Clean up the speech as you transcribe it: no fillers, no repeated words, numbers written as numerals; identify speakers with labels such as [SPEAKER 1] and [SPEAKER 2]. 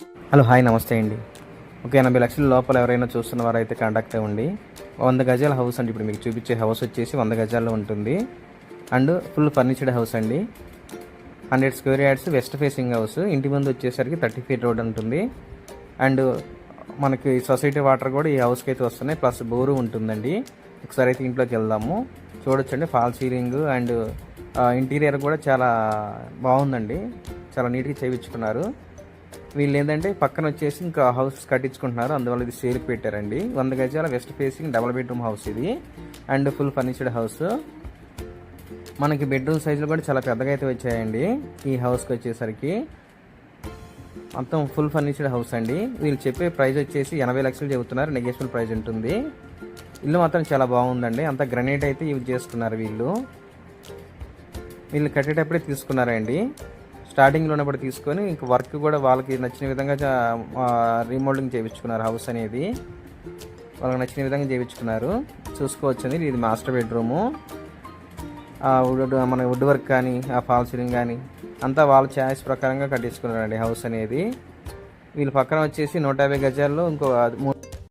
[SPEAKER 1] Hello hi నమస్తే అండి. ఒక 80 లక్షల లోపల ఎవరైనా చూస్తున్న వారైతే కాంటాక్ట్ అవ్వండి. 100 గజాల హౌస్ అండి. ఇప్పుడు మీకు చూపించే హౌస్ వచ్చేసి 100 గజాల్లో ఉంటుంది. అండ్ ఫుల్ ఫర్నిచర్డ్ హౌస్ అండి. 100 square yards west facing house. ఇంటి ముందు వచ్చేసరికి 30 ఫీట్ రోడ్ ఉంటుంది. అండ్ మనకి సొసైటీ వాటర్ కూడా ఈ హౌస్కి అయితే వస్తున్నాయి. ప్లస్ బోరు ఉంటుందండి. ఒకసారి అయితే ఇంట్లోకి వెళ్దాము. చూడొచ్చండి ఫాల్ సీలింగ్ అండ్ ఇంటీరియర్ కూడా చాలా బాగుందండి. చాలా నీట్గా చేయించుకున్నారు. వీళ్ళు ఏంటంటే పక్కన వచ్చేసి ఇంకా హౌస్ కట్టించుకుంటున్నారు. అందువల్ల ఇది సేల్కి పెట్టారండి. 100 గజాల west facing double bedroom house ఇది. And full furnished house. మనకి బెడ్రూమ్ సైజులు కూడా చాలా పెద్దగా అయితే వచ్చాయండి. ఈ హౌస్కి వచ్చేసరికి మొత్తం ఫుల్ ఫర్నిచర్డ్ హౌస్ అండి. వీళ్ళు చెప్పే ప్రైస్ వచ్చేసి 80 లక్షలు చెబుతున్నారు. నెగోషియబుల్ ప్రైస్ ఉంటుంది. ఇల్లు మాత్రం చాలా బాగుందండి. అంతా గ్రనైట్ అయితే యూజ్ చేసుకున్నారు వీళ్ళు కట్టేటప్పుడే తీసుకున్నారండి. స్టార్టింగ్లో ఉన్నప్పుడు తీసుకొని ఇంక వర్క్ కూడా వాళ్ళకి నచ్చిన విధంగా రీమోడలింగ్ చేయించుకున్నారు. హౌస్ అనేది వాళ్ళకి నచ్చిన విధంగా చేయించుకున్నారు. చూసుకోవచ్చండి. ఇది మాస్టర్ బెడ్రూము. మన వుడ్ వర్క్ కానీ ఆ ఫాల్ సీలింగ్ కానీ అంతా వాళ్ళ ఛాయిస్ ప్రకారంగా కట్టించుకున్నారండి హౌస్ అనేది. వీళ్ళు పక్కన వచ్చేసి 150 గజాల్లో ఇంకో